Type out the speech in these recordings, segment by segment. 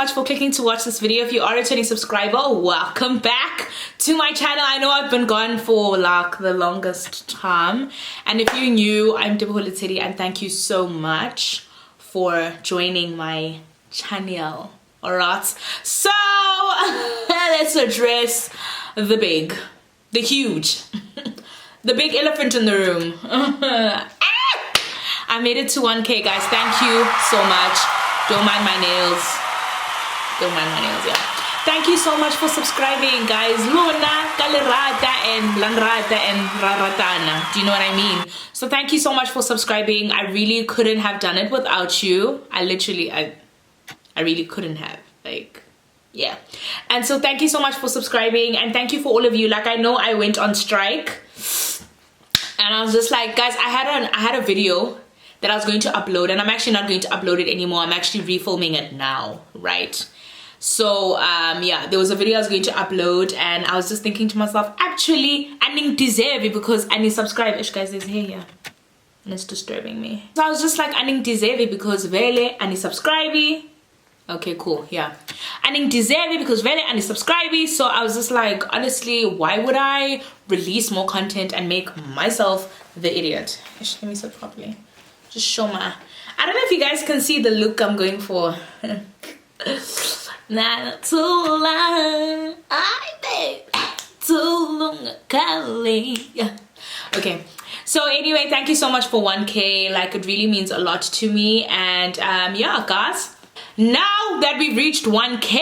much for clicking to watch this video. If you are a returning subscriber, welcome back to my channel. I know I've been gone for like the longest time, and if you're new, I'm Diboholo Teddy, and thank you so much for joining my channel. Alright, so let's address the big, the huge, the big elephant in the room. I made it to 1K, guys. Thank you so much. Don't mind my nails. Don't mind my nails, yeah. Thank you so much for subscribing, guys. Luna, Kalerata, and Lanrata, and Raratana. Do you know what I mean? So thank you so much for subscribing. I really couldn't have done it without you. I really couldn't have. Like, yeah. And so thank you so much for subscribing, and thank you for all of you. Like, I know I went on strike, and I was just like, guys, I had a video that I was going to upload, and I'm actually not going to upload it anymore. I'm actually refilming it now, right? So yeah, there was a video I was going to upload, and I was just thinking to myself, actually I didn't deserve it because I need subscribe. Ish, guys, there's hair here and it's disturbing me. So I was just like, I didn't deserve it because vele I need subscribe. Okay, cool, yeah. I didn't deserve it because vele I need subscribe. So I was just like, honestly, why would I release more content and make myself the idiot? Ish, let me sit properly. Just show my, I don't know if you guys can see the look I'm going for. Not too long, I think too long, Kali. Okay, so anyway, thank you so much for 1K. Like, it really means a lot to me. And yeah, guys, now that we've reached 1K,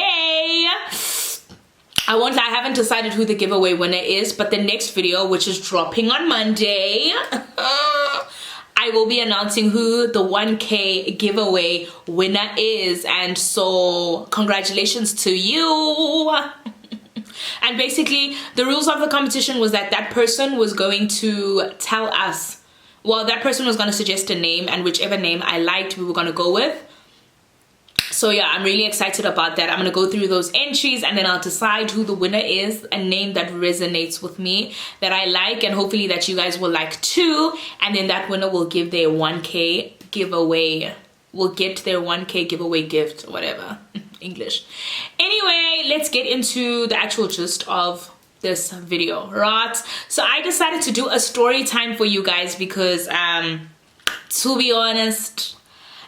I won't lie, I haven't decided who the giveaway winner is, but the next video, which is dropping on Monday, I will be announcing who the 1K giveaway winner is. And so congratulations to you. And basically the rules of the competition was that that person was going to tell us, well, that person was going to suggest a name, and whichever name I liked we were going to go with. So yeah, I'm really excited about that. I'm gonna go through those entries, and then I'll decide who the winner is, a name that resonates with me, that I like, and hopefully that you guys will like too. And then that winner will give their 1K giveaway, will get their 1K giveaway gift, or whatever. English. Anyway, let's get into the actual gist of this video, right? So I decided to do a story time for you guys because to be honest,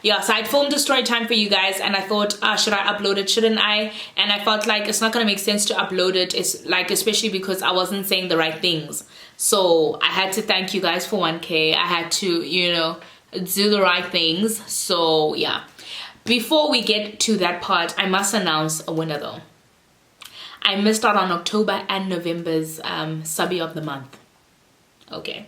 yeah, so I'd filmed a story time for you guys, and I thought, should I upload it, shouldn't I? And I felt like it's not gonna make sense to upload it. It's like, especially because I wasn't saying the right things. So I had to thank you guys for 1K. I had to, you know, do the right things. So yeah, before we get to that part, I must announce a winner though. I missed out on October and November's subby of the month. Okay,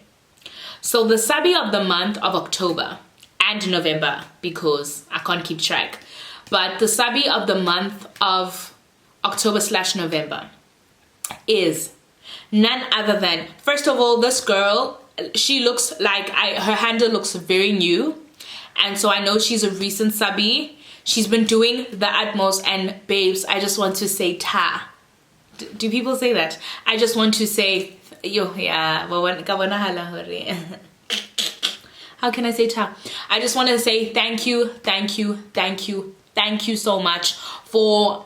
so the subby of the month of October and November, because I can't keep track, but the subby of the month of October/November is none other than, first of all, this girl, she looks like, her handle looks very new, and so I know she's a recent subby. She's been doing the utmost, and babes, I just want to say ta. Do people say that? I just want to say yo, yeah, how can I say ta? I just want to say thank you, thank you, thank you, thank you so much for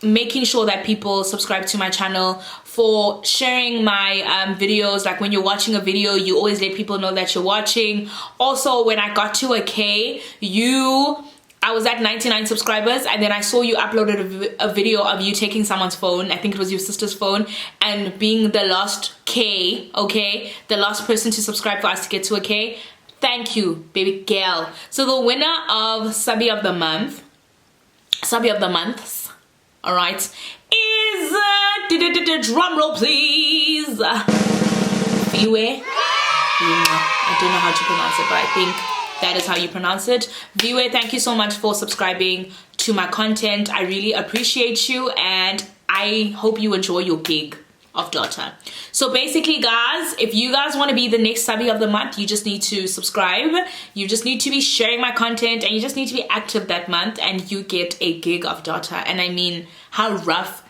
making sure that people subscribe to my channel, for sharing my videos. Like, when you're watching a video, you always let people know that you're watching. Also, when I got to a K, I was at 99 subscribers, and then I saw you uploaded a video of you taking someone's phone, I think it was your sister's phone, and being the last K, okay, the last person to subscribe for us to get to a K. Thank you, baby girl. So the winner of subby of the month, subby of the months, all right, is drum roll please, Viwe. I don't know how to pronounce it, but I think that is how you pronounce it. Viwe, thank you so much for subscribing to my content. I really appreciate you, and I hope you enjoy your gig of daughter. So basically, guys, if you guys want to be the next subby of the month, you just need to subscribe, you just need to be sharing my content, and you just need to be active that month, and you get a gig of daughter. And I mean, how rough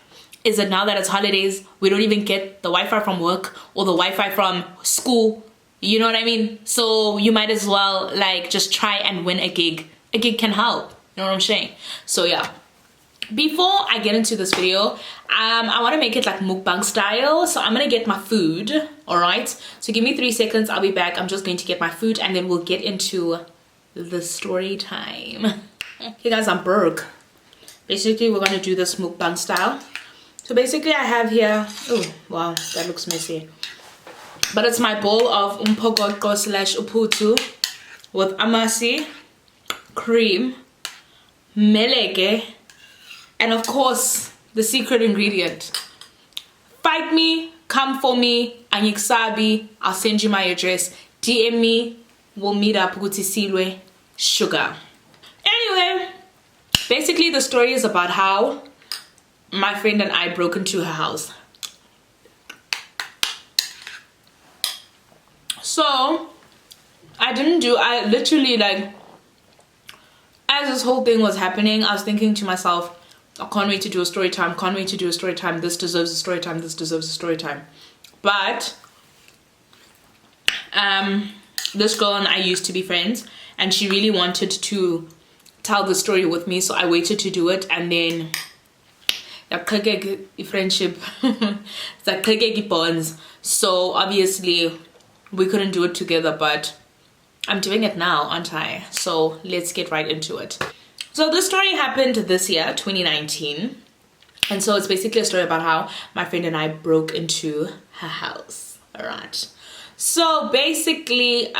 is it now that it's holidays? We don't even get the Wi-Fi from work or the Wi-Fi from school, you know what I mean? So you might as well like just try and win a gig. A gig can help, you know what I'm saying? So yeah, before I get into this video, I want to make it like mukbang style. So I'm gonna get my food. All right, so give me 3 seconds, I'll be back. I'm just going to get my food and then we'll get into the story time. Hey guys, I'm broke. Basically we're gonna do this mukbang style. So basically I have here, oh wow, that looks messy, but it's my bowl of umphokoqo slash uphuthu with amasi, cream, meleke, and of course the secret ingredient. Fight me, come for me, anyiksabi, I'll send you my address, DM me, we'll meet up, silwe, sugar. Anyway, basically the story is about how my friend and I broke into her house. So I literally, like, as this whole thing was happening, I was thinking to myself, I can't wait to do a story time, can't wait to do a story time, this deserves a story time, this deserves a story time. But this girl and I used to be friends, and she really wanted to tell the story with me, so I waited to do it, and then the friendship the bonds, so obviously we couldn't do it together, but I'm doing it now, aren't I? So let's get right into it. So this story happened this year, 2019, and so it's basically a story about how my friend and I broke into her house. All right, so basically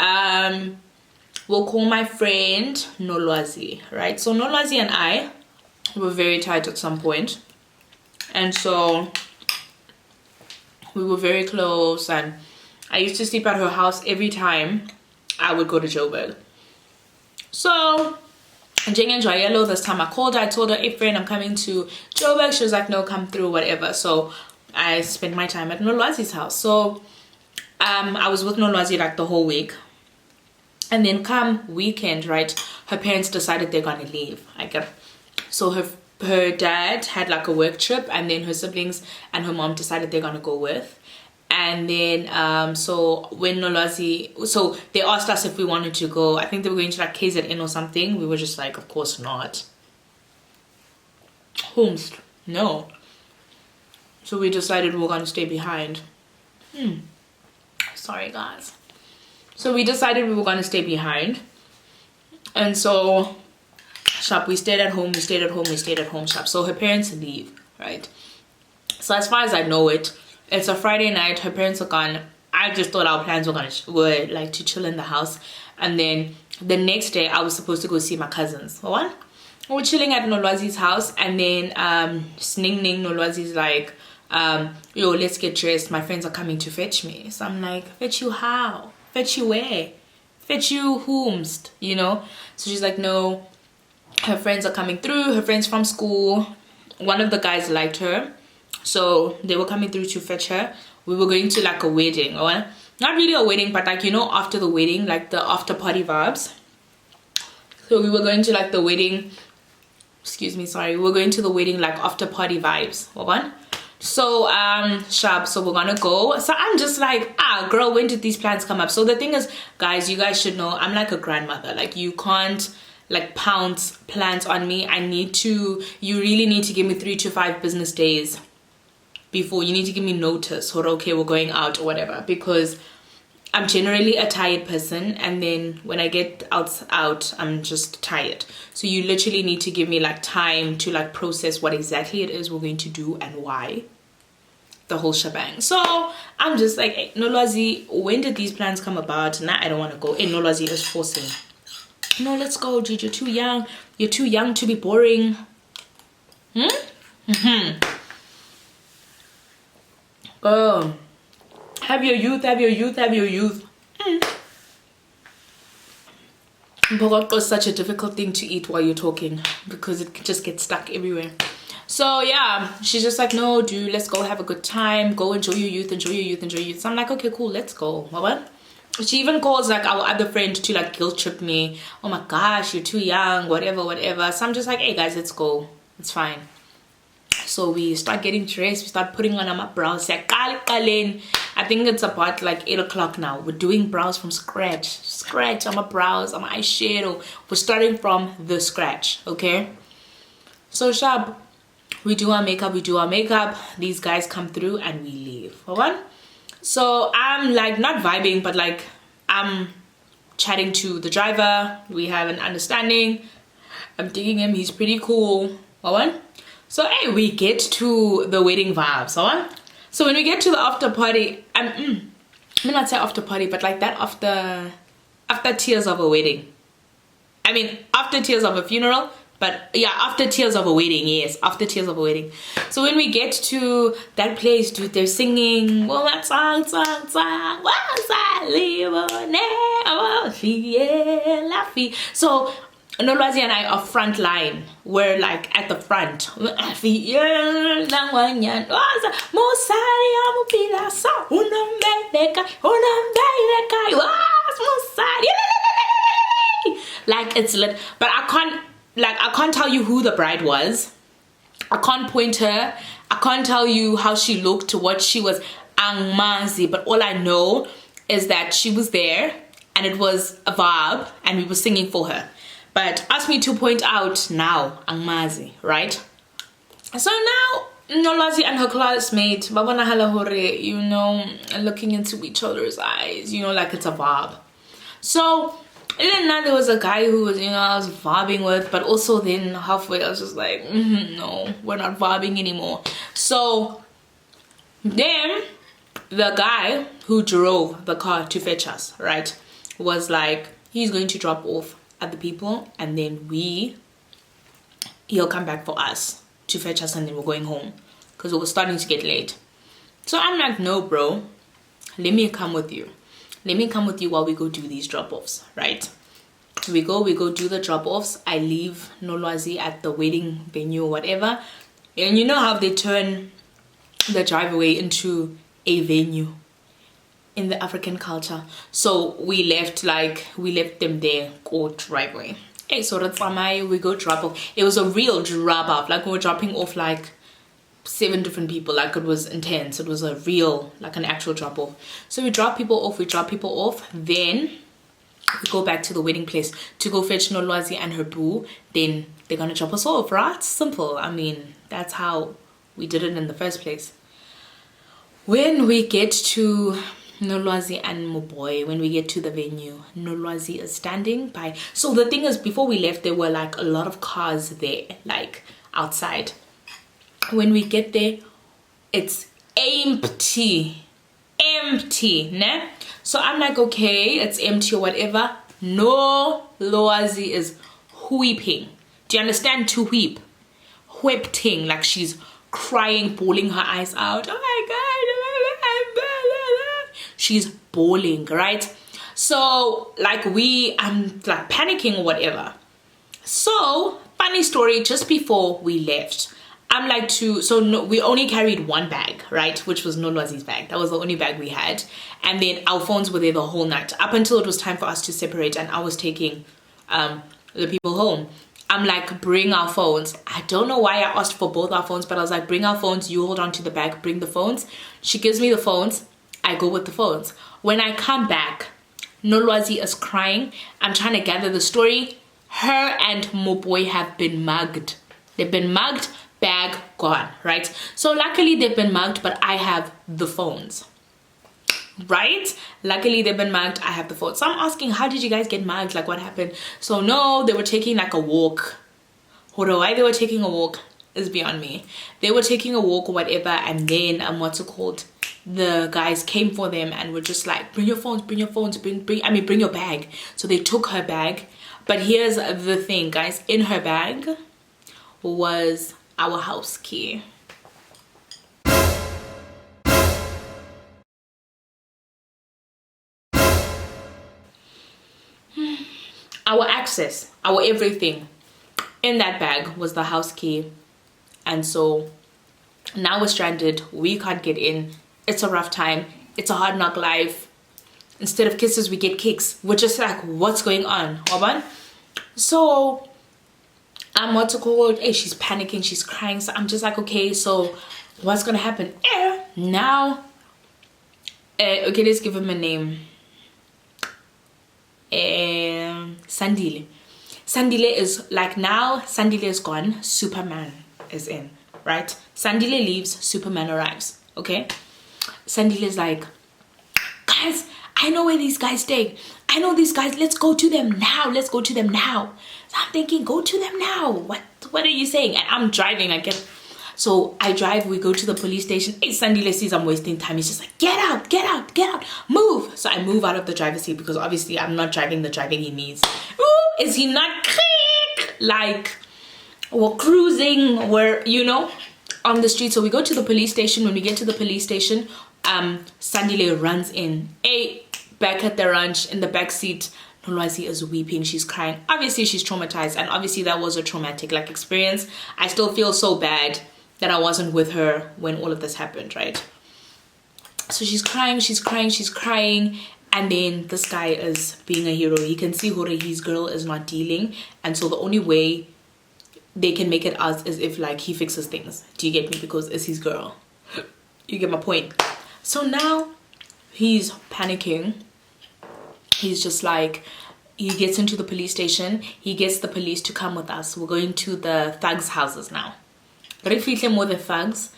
we'll call my friend Nolwazi, right? So Nolwazi and I were very tight at some point, and so we were very close, and I used to sleep at her house every time I would go to Joburg. So Jing and Joyello, this time I called her, I told her, hey friend, I'm coming to Joburg. She was like, no, come through, whatever. So I spent my time at Nolwazi's house. So I was with Nolwazi like the whole week, and then come weekend, right, her parents decided they're gonna leave. So her dad had like a work trip, and then her siblings and her mom decided they're gonna go with. And then so when Nolwazi, so they asked us if we wanted to go. I think they were going to like KZN or something. We were just like, of course not. Homes, no. So we decided we were gonna stay behind. Sorry guys. So we decided we were gonna stay behind, and so we stayed at home, we stayed at home. So her parents leave, right? So as far as I know it, it's a Friday night, her parents are gone. I just thought our plans were like to chill in the house, and then the next day I was supposed to go see my cousins. What? We're chilling at Nolwazi's house, and then Sning Nolwazi's like, yo, let's get dressed, my friends are coming to fetch me. So I'm like, fetch you how? Fetch you where? Fetch you whomst, you know? So she's like, no, her friends are coming through, her friends from school. One of the guys liked her, so they were coming through to fetch her. We were going to like a wedding, or not really a wedding, but like, you know, after the wedding, like the after party vibes. So we were going to like the wedding, excuse me, sorry, we were going to the wedding like after party vibes. What? So so we're gonna go. So I'm just like, girl, when did these plans come up? So the thing is, guys, you guys should know I'm like a grandmother. Like, you can't like pounce plans on me. You really need to give me 3 to 5 business days before. You need to give me notice, or okay, we're going out or whatever, because I'm generally a tired person, and then when I get out I'm just tired. So you literally need to give me like time to like process what exactly it is we're going to do and why, the whole shebang. So I'm just like, hey, Nolwazi, when did these plans come about? Nah, I don't want to go. Hey, Nolwazi is forcing, no, let's go, dude, you're too young to be boring. Oh, have your youth. Mpokoqo is such a difficult thing to eat while you're talking, because it just gets stuck everywhere. So yeah, she's just like, no dude, let's go have a good time, go enjoy your youth. So I'm like, okay, cool, let's go. What? She even calls like our other friend to like guilt trip me. Oh my gosh, you're too young, whatever. So I'm just like, hey guys, let's go, it's fine. So we start getting dressed, we start putting on our brows. I think it's about like 8 o'clock now. We're doing brows from scratch on my brows, on my eyeshadow. We're starting from the scratch, okay? So sharp, we do our makeup, these guys come through and we leave. One. So I'm like not vibing, but like I'm chatting to the driver, we have an understanding, I'm digging him, he's pretty cool. One. So hey, we get to the wedding vibes. One. So when we get to the after party, I may not say after party, but like that after tears of a wedding. I mean, after tears of a funeral, but yeah, after tears of a wedding, yes, after tears of a wedding. So when we get to that place, dude, they're singing, well, that song, so Nolwazi and I are front line. We're like at the front. Like it's lit, but I can't tell you who the bride was. I can't point her. I can't tell you how she looked, what she was, angmazi, but all I know is that she was there and it was a vibe and we were singing for her. But ask me to point out now, angmazi, right? So now Nolwazi and her classmate, you know, looking into each other's eyes, you know, like it's a vibe. So and then now there was a guy who was, you know, I was vibing with, but also then halfway I was just like, no, we're not vibing anymore. So then the guy who drove the car to fetch us, right, was like, he's going to drop off at the people and then he'll come back for us to fetch us and then we're going home because it was starting to get late. So I'm like, no, bro, let me come with you. Let me come with you while we go do these drop-offs, right? We go do the drop-offs. I leave Nolwazi at the wedding venue or whatever. And you know how they turn the driveway into a venue in the African culture. So we left them there, go driveway. Hey, so that's we go drop off. It was a real drop off. Like we were dropping off like 7 different people. Like it was intense. It was a real, like an actual drop off. So we drop people off, then we go back to the wedding place to go fetch Nolwazi and her boo. Then they're gonna drop us off, right? Simple. I mean, that's how we did it in the first place. When we get to Nolwazi and Moboy, when we get to the venue, Nolwazi is standing by. So the thing is, before we left, there were like a lot of cars there, like outside. When we get there, it's empty, ne? So I'm like, okay, it's empty or whatever. No, Nolwazi is weeping. Do you understand? To weep, weeping, like she's crying, bawling her eyes out. Oh my god, she's bawling, right? So like I'm like panicking or whatever. So funny story, just before we left, I'm like we only carried one bag, right, which was Nolwazi's bag. That was the only bag we had, and then our phones were there the whole night up until it was time for us to separate and I was taking the people home. I'm like, bring our phones. I don't know why I asked for both our phones, but I was like, bring our phones, you hold on to the bag, bring the phones. She gives me the phones, I go with the phones. When I come back, Nolwazi is crying. I'm trying to gather the story. Her and Moboy have been mugged. They've been mugged, bag gone, right? So luckily they've been mugged, but I have the phones, right? Luckily they've been mugged, I have the phones. So I'm asking, how did you guys get mugged? Like what happened? So no, they were taking like a walk. Why they were taking a walk is beyond me. They were taking a walk or whatever, and then the guys came for them and were just like, bring your phones, bring your bag. So they took her bag. But here's the thing, guys, in her bag was our house key. Our access, our everything in that bag was the house key. And so now we're stranded, we can't get in. It's a rough time, it's a hard knock life. Instead of kisses we get kicks. We're just like, what's going on? So hey, she's panicking, she's crying. So I'm just like, okay, so what's gonna happen? Now okay, let's give him a name. Sandile is like, now Sandile is gone, Superman is in, right? Sandile leaves, Superman arrives, okay? Sandile's like, guys, I know where these guys stay. I know these guys. Let's go to them now. Let's go to them now. So I'm thinking, go to them now. What are you saying? And I'm driving. So I drive. We go to the police station. Hey, Sandile sees I'm wasting time. He's just like, get out, get out, get out, move. So I move out of the driver's seat because obviously I'm not driving the driving he needs. Ooh, is he not like we're cruising? We're, you know, on the street. So we go to the police station. When we get to the police station, Sandile runs in. Back at the ranch in the back seat, Nolwazi is weeping. She's crying. Obviously she's traumatized, and obviously that was a traumatic like experience. I still feel so bad that I wasn't with her when all of this happened, right? So she's crying, she's crying, she's crying, and then this guy is being a hero. He can see who his girl is not dealing, and so the only way they can make it out is if like he fixes things. Do you get me? Because it's his girl. You get my point? So now he's panicking. He's just like, he gets into the police station. He gets the police to come with us. We're going to the thugs' houses now. More the thugs.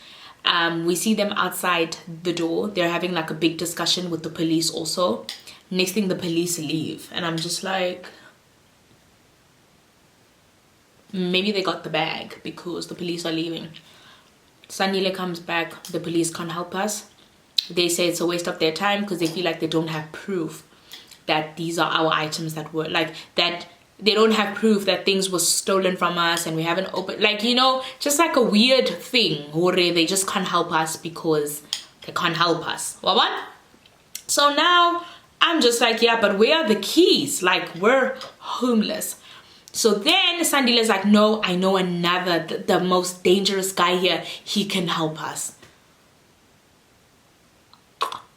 We see them outside the door. They're having like a big discussion with the police also. Next thing, the police leave. And I'm just like, maybe they got the bag because the police are leaving. Sandile comes back. The police can't help us. They say it's a waste of their time because they feel like they don't have proof that these are our items that were like that. They don't have proof that things were stolen from us and we haven't opened, like, you know, just like a weird thing where they just can't help us because they can't help us. What? So now I'm just like, yeah, but where are the keys? Like, we're homeless. So then Sandile's like, no, I know another, the most dangerous guy here. He can help us.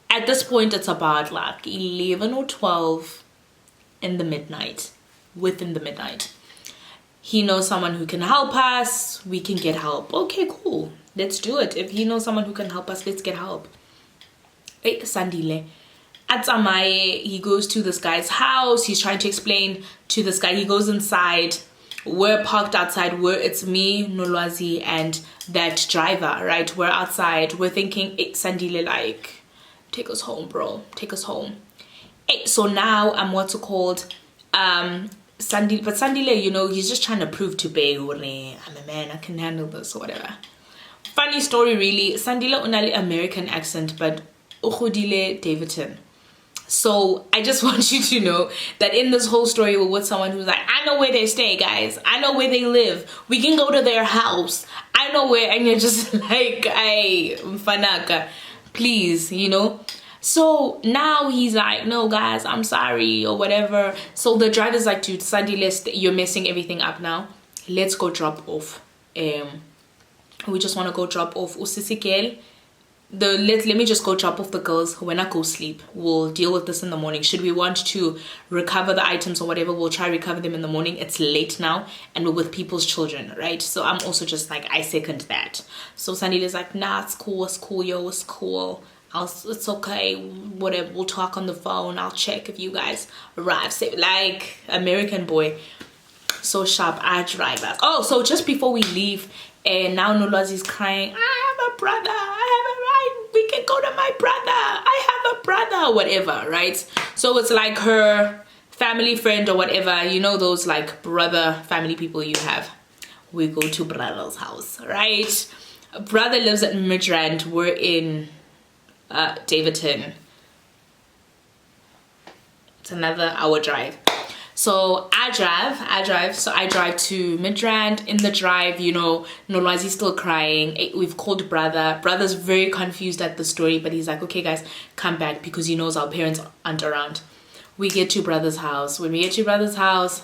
At this point, it's about like 11 or 12 in the midnight, within the midnight. He knows someone who can help us. We can get help. Okay, cool. Let's do it. If he knows someone who can help us, let's get help. Hey, Sandile. At Amaye, he goes to this guy's house. He's trying to explain to this guy. He goes inside. We're parked outside. It's me, Nolwazi, and that driver, right? We're outside. We're thinking, hey, Sandile, like, take us home, bro. Take us home. Hey, so now what's it called? Sandile, but Sandile, you know, he's just trying to prove to Bay, I'm a man, I can handle this or whatever. Funny story, really. Sandile unali American accent, but ukhudile Davidson. So I just want you to know that in this whole story, we're with someone who's like, I know where they stay, guys. I know where they live. We can go to their house. I know where, and you're just like, hey, mfanaka, please, you know. So now he's like, no, guys, I'm sorry or whatever. So the driver's like, dude, Sandile, you're messing everything up now. Let's go drop off. We just want to go drop off Usisikel. Let me just go drop off the girls. When I go sleep, we'll deal with this in the morning. Should we want to recover the items or whatever, we'll try recover them in the morning. It's late now and we're with people's children, right? So I'm also just like, I second that. So Sandile's like, nah, it's cool, yo, it's cool. It's okay, whatever, we'll talk on the phone. I'll check if you guys arrive safe. Like American boy, so sharp. I drive us. Oh, so just before we leave, and now Nolwazi's crying, I have a brother, we can go to my brother, I have a brother, whatever, right? So it's like her family friend or whatever, you know, those like brother family people you have. We go to brother's house, right? Brother lives at Midrand. We're in Davidson. It's another hour drive. So I drive. So I drive to Midrand. In the drive, you know, Nolwazi's still crying. We've called brother. Brother's very confused at the story, but he's like, okay, guys, come back, because he knows our parents aren't around. We get to brother's house. When we get to brother's house,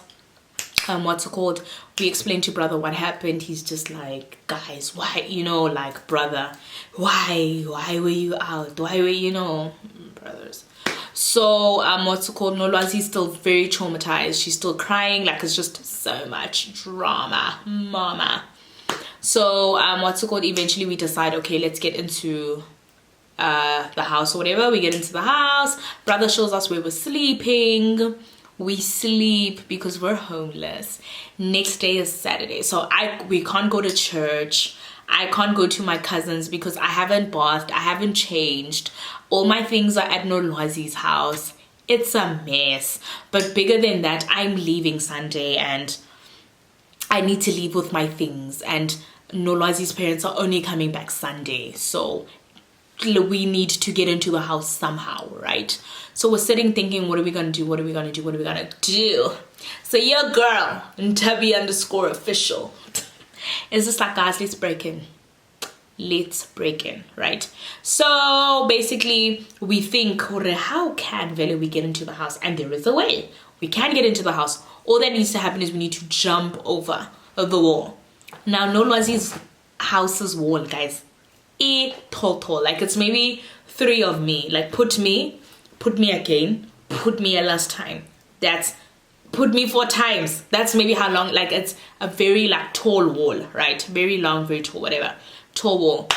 what's it called? We explain to brother what happened. He's just like, guys, why, you know, like, brother, why were you out? Why were, you know, brothers. So what's it called? Nolwazi's still very traumatized. She's still crying, like it's just so much drama, mama. So what's it called? Eventually we decide, okay, let's get into the house or whatever. We get into the house. Brother shows us where we're sleeping. We sleep because we're homeless. Next day is Saturday, so we can't go to church. I can't go to my cousin's because I haven't bathed, I haven't changed. All my things are at Nolwazi's house. It's a mess. But bigger than that, I'm leaving Sunday and I need to leave with my things, and Nolwazi's parents are only coming back Sunday, so we need to get into the house somehow, right? So we're sitting thinking, what are we gonna do? What are we gonna do? What are we gonna do? So your girl, Nthabi_official, is just like, guys, let's break in. Let's break in, right? So basically we think, how can we get into the house? And there is a way. We can get into the house. All that needs to happen is we need to jump over the wall. Now Nolwazi's house's wall, guys, tall, like it's maybe 3 of me. Like put me again, put me a last time. That's put me 4 times. That's maybe how long. Like it's a very like tall wall, right? Very long, very tall, whatever. Tall wall.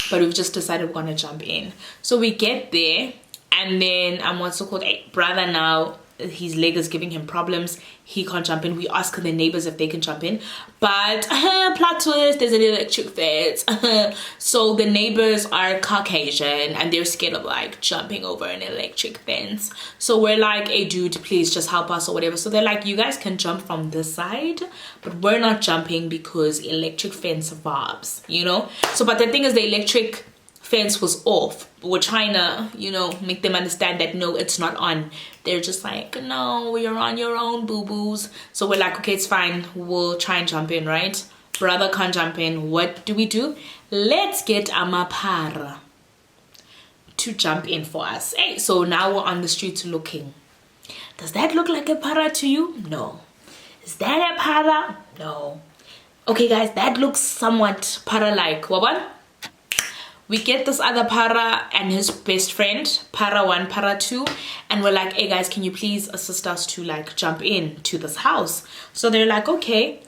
But we've just decided we're gonna jump in. So we get there, and then what's it called? Brother now, his leg is giving him problems. He can't jump in. We ask the neighbors if they can jump in, but plot twist, there's an electric fence. So the neighbors are Caucasian and they're scared of like jumping over an electric fence. So we're like, hey dude, please just help us or whatever. So they're like, you guys can jump from this side, but we're not jumping because electric fence vibes, you know. So but the thing is, the electric fence was off. We're trying to, you know, make them understand that no, it's not on. They're just like, no, you're on your own, boo-boos. So we're like, okay, it's fine, we'll try and jump in, right? Brother can't jump in. What do? Let's get Amapara to jump in for us. Hey, so now we're on the streets looking. Does that look like a para to you? No. Is that a para? No. Okay guys, that looks somewhat para-like. What? We get this other para and his best friend, para 1, para 2, and we're like, hey guys, can you please assist us to like jump in to this house? So they're like, okay.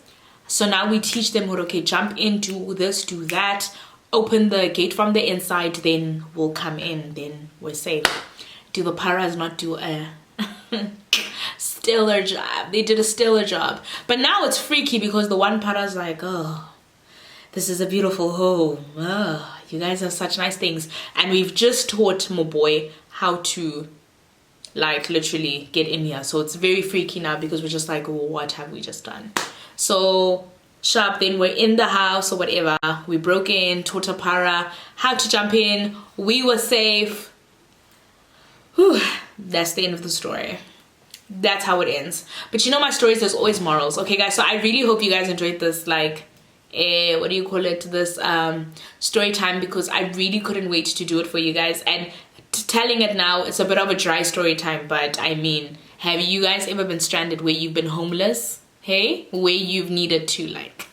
So now we teach them, okay, jump in, do this, do that, open the gate from the inside, then we'll come in, then we're safe. Do the paras not do a stellar job? They did a stellar job. But now it's freaky because the one para's like, oh, this is a beautiful home. Oh, you guys have such nice things. And we've just taught my boy how to like literally get in here. So it's very freaky now because we're just like, what have we just done? So sharp, then we're in the house or whatever. We broke in, taught a para how to jump in. We were safe. Whew, that's the end of the story. That's how it ends. But you know my stories, there's always morals. Okay guys, so I really hope you guys enjoyed this like what do you call it, this story time, because I really couldn't wait to do it for you guys. And telling it now, it's a bit of a dry story time, but I mean, have you guys ever been stranded where you've been homeless? Hey, where you've needed to like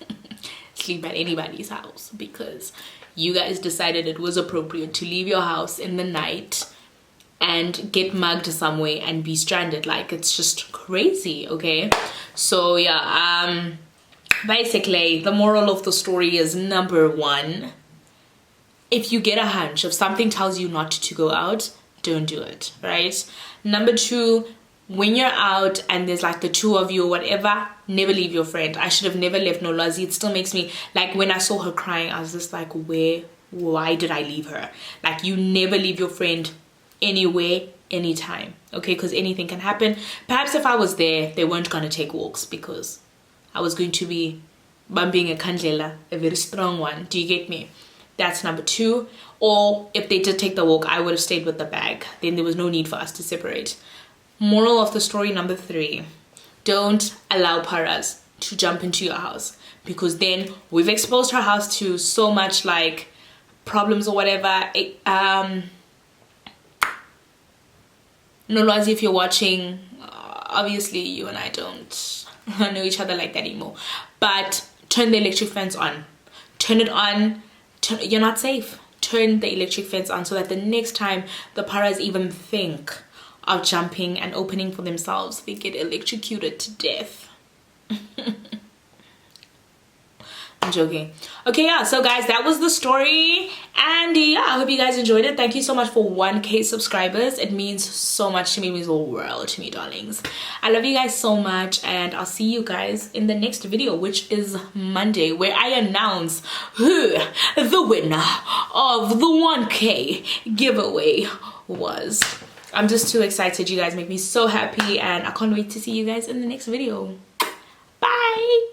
sleep at anybody's house because you guys decided it was appropriate to leave your house in the night and get mugged somewhere and be stranded. Like, it's just crazy. Okay, so yeah, basically the moral of the story is, number 1, if you get a hunch, if something tells you not to go out, don't do it, right? Number 2, when you're out and there's like the 2 of you or whatever, never leave your friend. I should have never left Nolwazi. It still makes me like, when I saw her crying, I was just like, why did I leave her? Like, you never leave your friend anywhere, anytime, okay? Because anything can happen. Perhaps if I was there, they weren't gonna take walks because I was going to be bumping a kandlela, a very strong one. Do you get me? That's number 2. Or if they did take the walk, I would have stayed with the bag. Then there was no need for us to separate. Moral of the story, number 3, don't allow paras to jump into your house, because then we've exposed her house to so much like problems or whatever. Nolwazi, if you're watching, obviously you and I don't know each other like that anymore, but turn the electric fence on. Turn it on. You're not safe. Turn the electric fence on so that the next time the paras even think of jumping and opening for themselves, they get electrocuted to death. I'm joking. Okay, yeah, so guys, that was the story, and yeah, I hope you guys enjoyed it. Thank you so much for 1K subscribers. It means so much to me. It means the world to me, darlings. I love you guys so much, and I'll see you guys in the next video, which is Monday, where I announce who the winner of the 1K giveaway was. I'm just too excited. You guys make me so happy, and I can't wait to see you guys in the next video. Bye.